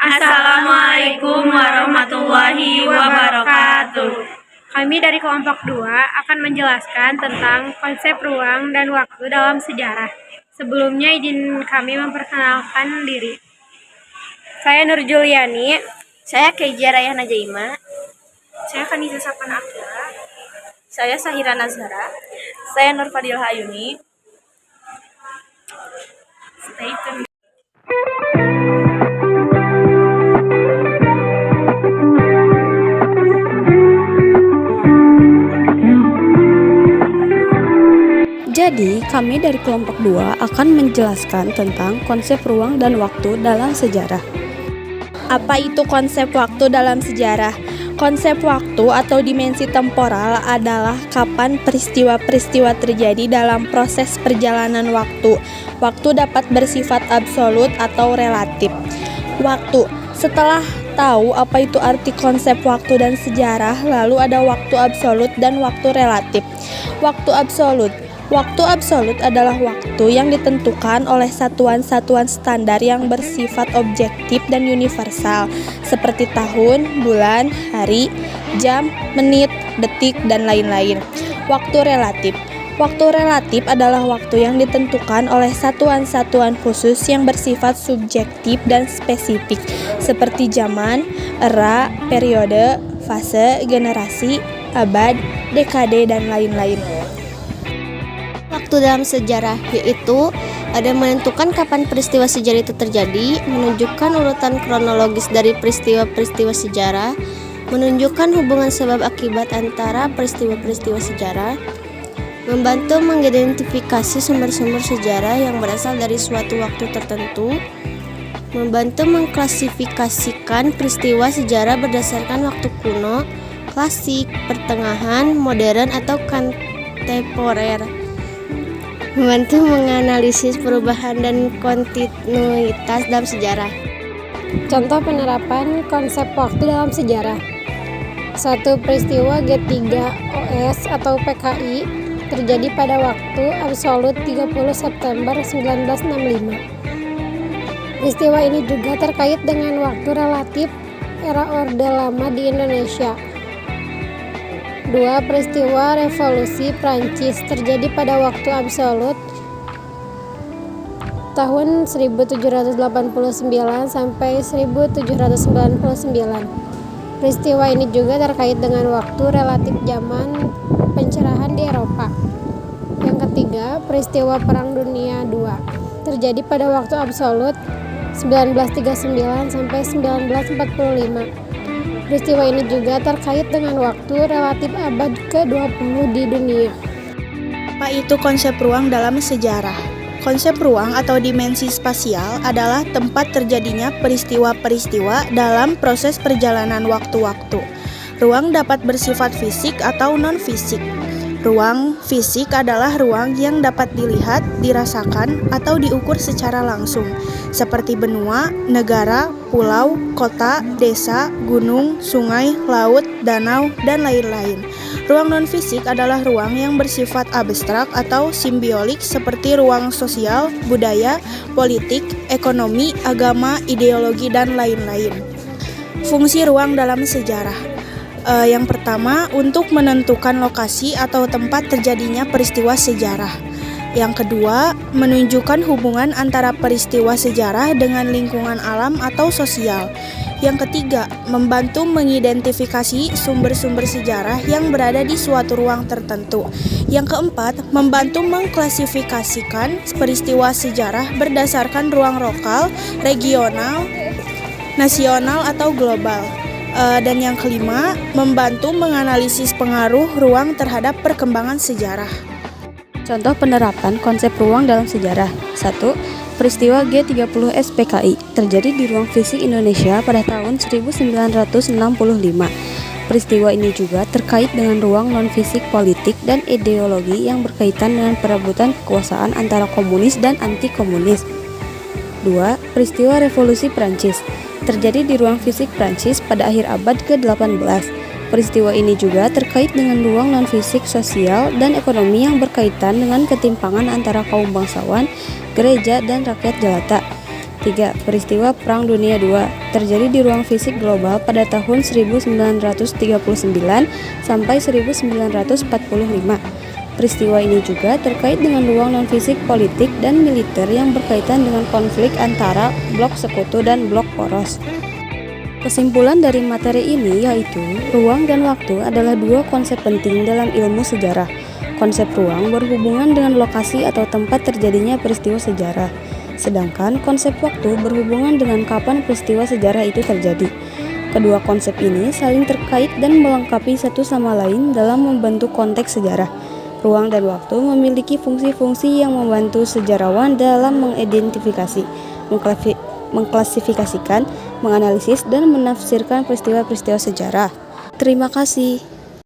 Assalamualaikum warahmatullahi wabarakatuh. Kami dari kelompok 2 akan menjelaskan tentang konsep ruang dan waktu dalam sejarah. Sebelumnya izin kami memperkenalkan diri. Saya Nur Juliani. Saya Keija Rayhana Jaima. Saya Kanisa Sapana Akila. Saya Sahira Nazhara. Saya Nur Fadil Hayuni. Stay tuned. Jadi, kami dari kelompok 2 akan menjelaskan tentang konsep ruang dan waktu dalam sejarah. Apa itu konsep waktu dalam sejarah? Konsep waktu atau dimensi temporal adalah kapan peristiwa-peristiwa terjadi dalam proses perjalanan waktu. Waktu dapat bersifat absolut atau relatif. Waktu. Setelah tahu apa itu arti konsep waktu dan sejarah, lalu ada waktu absolut dan waktu relatif. Waktu absolut. Waktu absolut adalah waktu yang ditentukan oleh satuan-satuan standar yang bersifat objektif dan universal, seperti tahun, bulan, hari, jam, menit, detik, dan lain-lain. Waktu relatif. Waktu relatif adalah waktu yang ditentukan oleh satuan-satuan khusus yang bersifat subjektif dan spesifik, seperti zaman, era, periode, fase, generasi, abad, dekade, dan lain-lain. Waktu dalam sejarah yaitu ada menentukan kapan peristiwa sejarah itu terjadi, menunjukkan urutan kronologis dari peristiwa-peristiwa sejarah, menunjukkan hubungan sebab akibat antara peristiwa-peristiwa sejarah, membantu mengidentifikasi sumber-sumber sejarah yang berasal dari suatu waktu tertentu, membantu mengklasifikasikan peristiwa sejarah berdasarkan waktu kuno, klasik, pertengahan, modern, atau kontemporer, membantu menganalisis perubahan dan kontinuitas dalam sejarah. Contoh penerapan konsep waktu dalam sejarah. 1. Peristiwa G3OS atau PKI terjadi pada waktu absolut 30 September 1965. Peristiwa ini juga terkait dengan waktu relatif era Orde Lama di Indonesia. 2. Peristiwa Revolusi Prancis terjadi pada waktu absolut tahun 1789 sampai 1799. Peristiwa ini juga terkait dengan waktu relatif zaman pencerahan di Eropa. Yang ketiga, peristiwa Perang Dunia II terjadi pada waktu absolut 1939 sampai 1945. Peristiwa ini juga terkait dengan waktu relatif abad ke-20 di dunia. Apa itu konsep ruang dalam sejarah? Konsep ruang atau dimensi spasial adalah tempat terjadinya peristiwa-peristiwa dalam proses perjalanan waktu-waktu. Ruang dapat bersifat fisik atau non-fisik. Ruang fisik adalah ruang yang dapat dilihat, dirasakan, atau diukur secara langsung, seperti benua, negara, pulau, kota, desa, gunung, sungai, laut, danau, dan lain-lain. Ruang non-fisik adalah ruang yang bersifat abstrak atau simbiolik seperti ruang sosial, budaya, politik, ekonomi, agama, ideologi, dan lain-lain. Fungsi ruang dalam sejarah. Yang pertama, untuk menentukan lokasi atau tempat terjadinya peristiwa sejarah. Yang kedua, menunjukkan hubungan antara peristiwa sejarah dengan lingkungan alam atau sosial. Yang ketiga, membantu mengidentifikasi sumber-sumber sejarah yang berada di suatu ruang tertentu. Yang keempat, membantu mengklasifikasikan peristiwa sejarah berdasarkan ruang lokal, regional, nasional, atau global. Dan yang kelima, membantu menganalisis pengaruh ruang terhadap perkembangan sejarah. Contoh penerapan konsep ruang dalam sejarah. 1. Peristiwa G30S PKI terjadi di ruang fisik Indonesia pada tahun 1965. Peristiwa ini juga terkait dengan ruang non-fisik politik dan ideologi yang berkaitan dengan perebutan kekuasaan antara komunis dan anti-komunis. 2. Peristiwa Revolusi Prancis terjadi di ruang fisik Prancis pada akhir abad ke-18. Peristiwa ini juga terkait dengan ruang non-fisik sosial dan ekonomi yang berkaitan dengan ketimpangan antara kaum bangsawan, gereja, dan rakyat jelata. 3. Peristiwa Perang Dunia II terjadi di ruang fisik global pada tahun 1939 sampai 1945. Peristiwa ini juga terkait dengan ruang non-fisik politik dan militer yang berkaitan dengan konflik antara blok sekutu dan blok poros. Kesimpulan dari materi ini yaitu, ruang dan waktu adalah dua konsep penting dalam ilmu sejarah. Konsep ruang berhubungan dengan lokasi atau tempat terjadinya peristiwa sejarah. Sedangkan konsep waktu berhubungan dengan kapan peristiwa sejarah itu terjadi. Kedua konsep ini saling terkait dan melengkapi satu sama lain dalam membentuk konteks sejarah. Ruang dan waktu memiliki fungsi-fungsi yang membantu sejarawan dalam mengidentifikasi, mengklasifikasikan, menganalisis, dan menafsirkan peristiwa-peristiwa sejarah. Terima kasih.